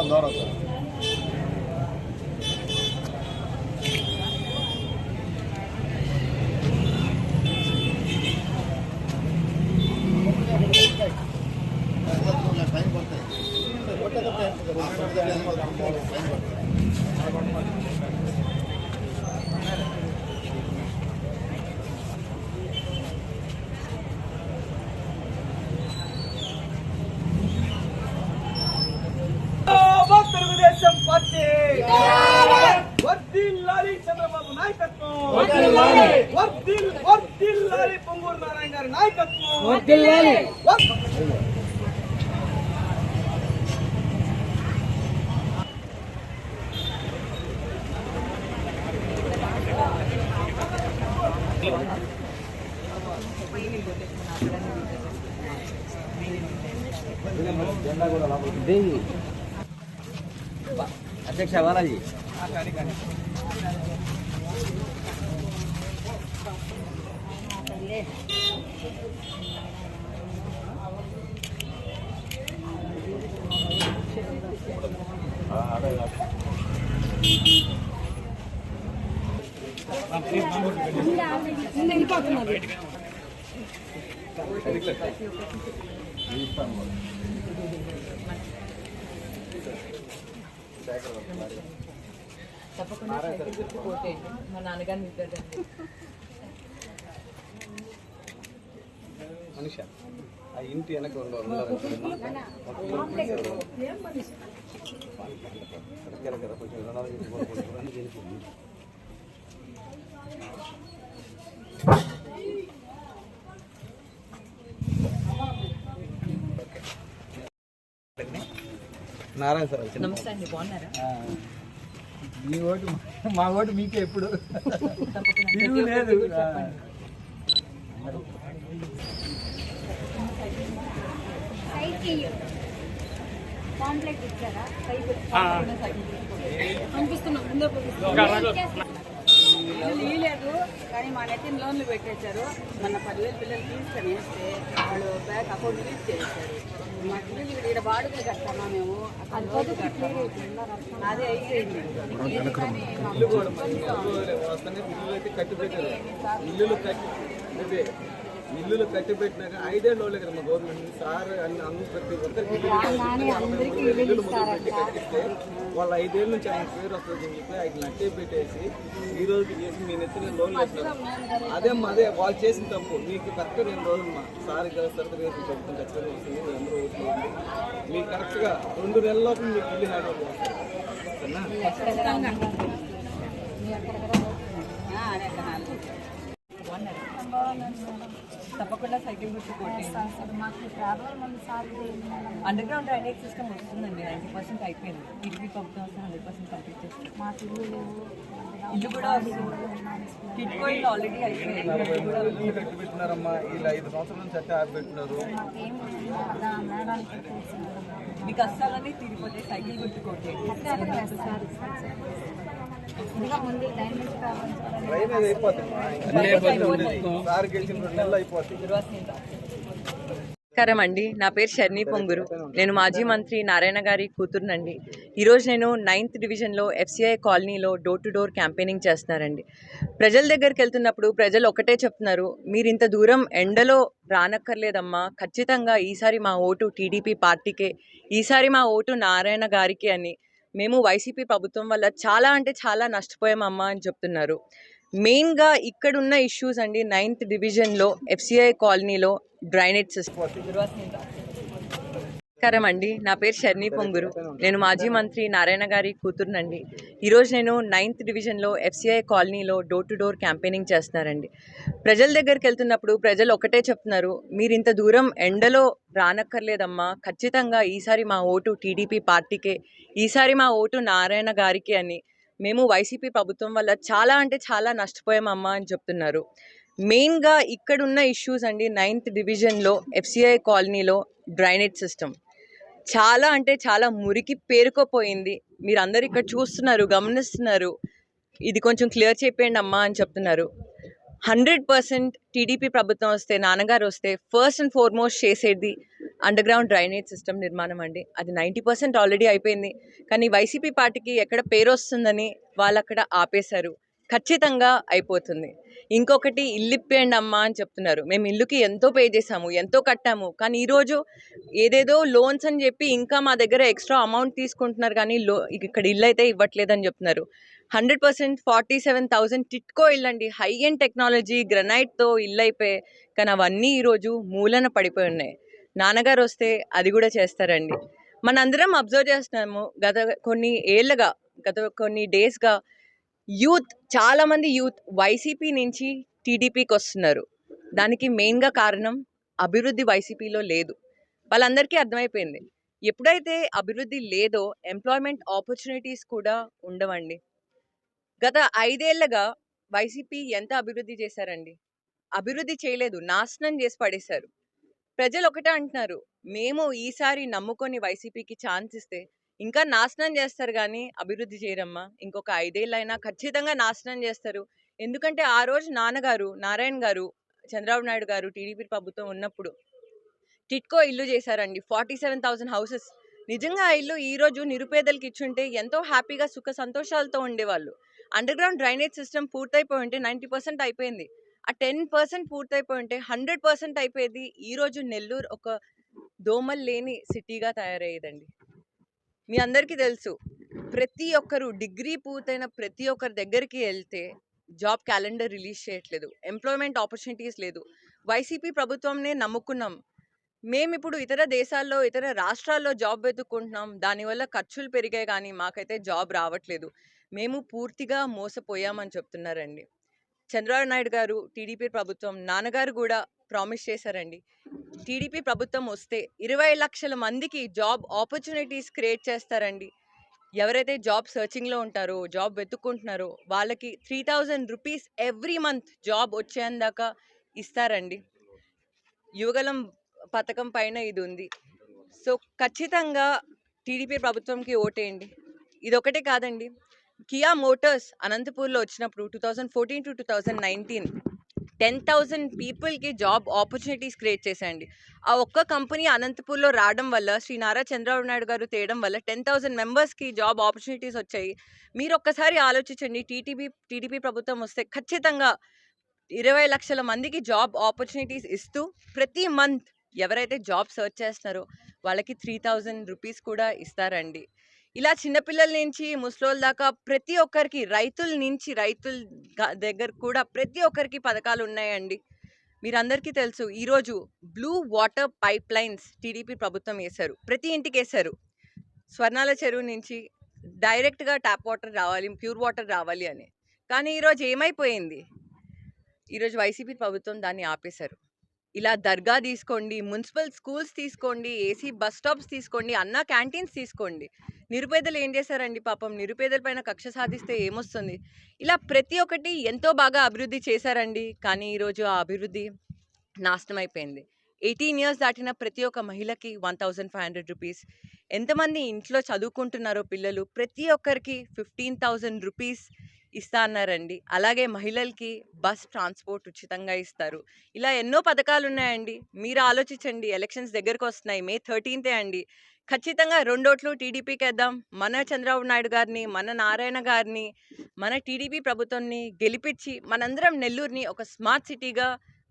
దూరం తెలుగుదేశం పార్టీ వర్ధిల్లాలి చంద్రబాబు నాయకత్వం, వర్ధిల్లాలి పొంగూరు నారాయణ గారి నాయకత్వం. అధ్యక్ష బాలాజీ తప్పకుండా ఓటేయండి. మా నాన్నగారిని ఇద్దరండి. మనిష ఆ ఇంటి వెనక నారాయణ సార్. నమస్తే అండి, బాగున్నారా? మీ ఓటు మా ఓటు మీకే ఎప్పుడు లేదు. లేదు కానీ మా నెట్టిన లోన్లు పెట్టేశారు. మన 10,000 పిల్లలు తీసుకొని వేస్తే వాళ్ళు బ్యాంక్ అకౌంట్ యూజ్ చేశారు. మా పిల్లలు ఇక్కడ బాడుగులు కట్టామా మేము, అదే అయిపోయింది. ఇల్లులు కట్టి పెట్టినాక 5 ఏళ్ళ వాళ్ళే కదా మా గవర్నమెంట్ సార్ అన్ని ప్రతి ఒక్కరికి ఇల్లులు మొదలు పెట్టి కట్టిస్తే వాళ్ళు 5 ఏళ్ళ నుంచి ఆయన పేరు వస్తుంది అని చెప్పి ఆయన నట్టే పెట్టేసి ఈ రోజుకి చేసి మీ నెత్తిన లోన్లు వేస్తున్నారు. అదే వాళ్ళు చేసిన తప్పు. మీకు కరెక్ట్గా 2 రోజులు మా సార్ సరిగ్గా రేపు చెప్తాను ఖచ్చితంగా వస్తుంది. మీరు అందరూ ఓట్లేదు. మీకు కరెక్ట్గా 2 నెలల లోపల మీకు ఇల్లు హ్యాండ్ ఓవర్ చేస్తారు. తప్పకుండా సైకిల్ గుర్తు కొట్టేయండి. అండర్ గ్రౌండ్ డ్రైనేజ్ సిస్టమ్ వస్తుందండి. 90% అయిపోయింది. టీడీపీ ప్రభుత్వం 100% కంప్లీట్ చేస్తుంది. ఇల్లు కూడా కిట్కో ఇల్లు ఆల్రెడీ అయిపోయింది. కట్టి పెట్టినారమ్మా. ఇలా 5 సంవత్సరాల నుంచి అట్టే ఆపిపెట్టినారు. మీకు కష్టాలన్నీ తీరిపోతాయి. సైకిల్ గుర్తు కొట్టేయండి. డ్రైనేజ్ అయిపోతుంది. సార్ గెలిచిన 2 నెలలు అయిపోతుంది. నమస్కారం అండి, నా పేరు షర్నీ పొంగురు. నేను మాజీ మంత్రి నారాయణ గారి కూతురునండి. ఈరోజు నేను 9th డివిజన్లో FCI కాలనీలో డోర్ టు డోర్ క్యాంపెయినింగ్ చేస్తున్నారండి. ప్రజల దగ్గరికి వెళ్తున్నప్పుడు ప్రజలు ఒకటే చెప్తున్నారు, మీరు ఇంత దూరం ఎండలో రానక్కర్లేదమ్మా, ఖచ్చితంగా ఈసారి మా ఓటు టీడీపీ పార్టీకే, ఈసారి మా ఓటు నారాయణ గారికి అని. మేము వైసీపీ ప్రభుత్వం వల్ల చాలా అంటే చాలా నష్టపోయామమ్మా అని చెప్తున్నారు. మెయిన్గా ఇక్కడున్న ఇష్యూస్ అండి, 9th డివిజన్లో FCI కాలనీలో డ్రైనేజ్ సిస్టమ్. నమస్కారం అండి, నా పేరు షర్నీ పొంగురు. నేను మాజీ మంత్రి నారాయణ గారి కూతురునండి. ఈరోజు నేను 9th డివిజన్లో FCI కాలనీలో డోర్ టు డోర్ క్యాంపెయినింగ్ చేస్తున్నారండి. ప్రజల దగ్గరికి వెళ్తున్నప్పుడు ప్రజలు ఒకటే చెప్తున్నారు, మీరు ఇంత దూరం ఎండలో రానక్కర్లేదమ్మా, ఖచ్చితంగా ఈసారి మా ఓటు టీడీపీ పార్టీకే, ఈసారి మా ఓటు నారాయణ గారికి అని. మేము వైసీపీ ప్రభుత్వం వల్ల చాలా అంటే చాలా నష్టపోయామమ్మా అని చెప్తున్నారు. మెయిన్గా ఇక్కడున్న ఇష్యూస్ అండి, 9th డివిజన్లో ఎఫ్సిఐ కాలనీలో డ్రైనేజ్ సిస్టమ్ చాలా అంటే చాలా మురికి పేరుకుపోయింది. మీరందరూ ఇక్కడ చూస్తున్నారు, గమనిస్తున్నారు. ఇది కొంచెం క్లియర్ చేయండి అమ్మా అని చెప్తున్నారు. 100% టీడీపీ ప్రభుత్వం వస్తే, నాన్నగారు వస్తే ఫస్ట్ అండ్ ఫార్మోస్ట్ చేసేది అండర్ గ్రౌండ్ డ్రైనేజ్ సిస్టమ్ నిర్మాణం అండి. అది 90% ఆల్రెడీ అయిపోయింది. కానీ వైసీపీ పార్టీకి ఎక్కడ పేరు వస్తుందని వాళ్ళు అక్కడ ఆపేశారు. ఖచ్చితంగా అయిపోతుంది. ఇంకొకటి, ఇల్లు ఇప్పేయండి అమ్మా అని చెప్తున్నారు. మేము ఇల్లుకి ఎంతో పే చేసాము, ఎంతో కట్టాము. కానీ ఈరోజు ఏదేదో లోన్స్ అని చెప్పి ఇంకా మా దగ్గర ఎక్స్ట్రా అమౌంట్ తీసుకుంటున్నారు, కానీ ఇక్కడ ఇల్లు అయితే ఇవ్వట్లేదని చెప్తున్నారు. 100% 47,000 టిట్కో ఇల్లు అండి, హై ఎండ్ టెక్నాలజీ గ్రనైట్తో ఇల్లు అయిపోయి, కానీ అవన్నీ ఈరోజు మూలన పడిపోయి ఉన్నాయి. నాన్నగారు వస్తే అది కూడా చేస్తారండి. మనందరం అబ్జర్వ్ చేస్తున్నాము గత కొన్ని డేస్గా చాలామంది యూత్ వైసీపీ నుంచి టీడీపీకి వస్తున్నారు. దానికి మెయిన్గా కారణం అభివృద్ధి వైసీపీలో లేదు. వాళ్ళందరికీ అర్థమైపోయింది. ఎప్పుడైతే అభివృద్ధి లేదో ఎంప్లాయ్మెంట్ ఆపర్చునిటీస్ కూడా ఉండవండి. గత 5 ఏళ్లుగా వైసీపీ ఎంత అభివృద్ధి చేశారండి? అభివృద్ధి చేయలేదు, నాశనం చేసి పడేశారు. ప్రజలు ఒకటే అంటున్నారు, మేము ఈసారి నమ్ముకొని వైసీపీకి ఛాన్స్ ఇస్తే ఇంకా నాశనం చేస్తారు కానీ అభివృద్ధి చేయరమ్మా. ఇంకొక 5 ఏళ్ళైనా ఖచ్చితంగా నాశనం చేస్తారు. ఎందుకంటే ఆ రోజు నాన్నగారు నారాయణ గారు, చంద్రబాబు నాయుడు గారు టీడీపీ ప్రభుత్వం ఉన్నప్పుడు టిట్కో ఇల్లు చేశారండి, 47,000 హౌసెస్. నిజంగా ఆ ఇల్లు ఈరోజు నిరుపేదలకు ఇచ్చుంటే ఎంతో హ్యాపీగా సుఖ సంతోషాలతో ఉండేవాళ్ళు. అండర్ గ్రౌండ్ డ్రైనేజ్ సిస్టమ్ పూర్తయిపోయి ఉంటే 90% అయిపోయింది. ఆ 10% పూర్తయిపోయి ఉంటే 100% అయిపోయేది. ఈరోజు నెల్లూరు ఒక దోమలు లేని సిటీగా తయారయ్యేదండి. మీ అందరికీ తెలుసు, ప్రతి ఒక్కరు డిగ్రీ పూర్తయిన ప్రతి ఒక్కరి దగ్గరికి వెళ్తే జాబ్ క్యాలెండర్ రిలీజ్ చేయట్లేదు, ఎంప్లాయ్మెంట్ ఆపర్చునిటీస్ లేదు. వైసీపీ ప్రభుత్వంనే నమ్ముకున్నాం. మేము ఇప్పుడు ఇతర దేశాల్లో, ఇతర రాష్ట్రాల్లో జాబ్ వెతుక్కుంటున్నాం. దానివల్ల ఖర్చులు పెరిగాయి కానీ మాకైతే జాబ్ రావట్లేదు. మేము పూర్తిగా మోసపోయామని చెప్తున్నారండి. చంద్రబాబు నాయుడు గారు, టీడీపీ ప్రభుత్వం, నాన్నగారు కూడా ప్రామిస్ చేశారండి, టీడీపీ ప్రభుత్వం వస్తే 20 లక్షల మందికి జాబ్ ఆపర్చునిటీస్ క్రియేట్ చేస్తారండి. ఎవరైతే జాబ్ సర్చింగ్లో ఉంటారో, జాబ్ వెతుక్కుంటున్నారో వాళ్ళకి 3,000 రూపీస్ ఎవ్రీ మంత్ జాబ్ వచ్చేందాకా ఇస్తారండి. యువగలం పథకం పైన ఇది ఉంది. సో ఖచ్చితంగా టీడీపీ ప్రభుత్వంకి ఓటేయండి. ఇది ఒకటే కాదండి, కియా మోటార్స్ అనంతపూర్లో వచ్చినప్పుడు 2014 to 2019 10,000 పీపుల్కి జాబ్ ఆపర్చునిటీస్ క్రియేట్ చేశాయండి. ఆ ఒక్క కంపెనీ అనంతపూర్లో రావడం వల్ల, శ్రీ నారా చంద్రబాబు నాయుడు గారు తేయడం వల్ల 10,000 మెంబర్స్కి జాబ్ ఆపర్చునిటీస్ వచ్చాయి. మీరు ఒక్కసారి ఆలోచించండి, టీడీపీ ప్రభుత్వం వస్తే ఖచ్చితంగా 20 లక్షల మందికి జాబ్ ఆపర్చునిటీస్ ఇస్తూ ప్రతి మంత్ ఎవరైతే జాబ్ సర్చ్ చేస్తున్నారో వాళ్ళకి 3,000 రూపీస్ కూడా ఇస్తారండి. ఇలా చిన్నపిల్లల నుంచి ముసలోళ్ళ దాకా ప్రతి ఒక్కరికి, రైతుల దగ్గర కూడా ప్రతి ఒక్కరికి పథకాలు ఉన్నాయండి. మీరందరికీ తెలుసు, ఈరోజు blue water pipe lines TDP ప్రభుత్వం వేశారు, ప్రతి ఇంటికి వేశారు. స్వర్ణాల చెరువు నుంచి డైరెక్ట్గా ట్యాప్ వాటర్ రావాలి, ప్యూర్ వాటర్ రావాలి అని. కానీ ఈరోజు ఏమైపోయింది? ఈరోజు వైసీపీ ప్రభుత్వం దాన్ని ఆపేశారు. ఇలా దర్గా తీసుకోండి, మున్సిపల్ స్కూల్స్ తీసుకోండి, ఏసీ బస్ స్టాప్స్ తీసుకోండి, అన్నా క్యాంటీన్స్ తీసుకోండి. నిరుపేదలు ఏం చేశారండి? పాపం నిరుపేదల పైన కక్ష సాధిస్తే ఏమొస్తుంది? ఇలా ప్రతి ఒక్కటి ఎంతో బాగా అభివృద్ధి చేశారండి. కానీ ఈరోజు ఆ అభివృద్ధి నాశనం అయిపోయింది. 18 years దాటిన ప్రతి ఒక్క మహిళకి 1,500 రూపీస్. ఎంతమంది ఇంట్లో చదువుకుంటున్నారో పిల్లలు, ప్రతి ఒక్కరికి 15,000 రూపీస్ ఇస్తా అన్నారండి. అలాగే మహిళలకి బస్ ట్రాన్స్పోర్ట్ ఉచితంగా ఇస్తారు. ఇలా ఎన్నో పథకాలు ఉన్నాయండి. మీరు ఆలోచించండి, ఎలక్షన్స్ దగ్గరకు వస్తున్నాయి, May 13th అండి. ఖచ్చితంగా 2 ఓట్లు టీడీపీకి వేద్దాం. మన చంద్రబాబు నాయుడు గారిని, మన నారాయణ గారిని, మన టీడీపీ ప్రభుత్వాన్ని గెలిపించి మనందరం నెల్లూరుని ఒక స్మార్ట్ సిటీగా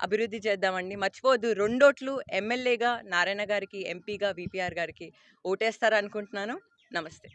అభివృద్ధి చేద్దామండి. మర్చిపోవద్దు, 2 ఓట్లు ఎమ్మెల్యేగా నారాయణ గారికి, ఎంపీగా VPR గారికి ఓటేస్తారనుకుంటున్నాను. నమస్తే.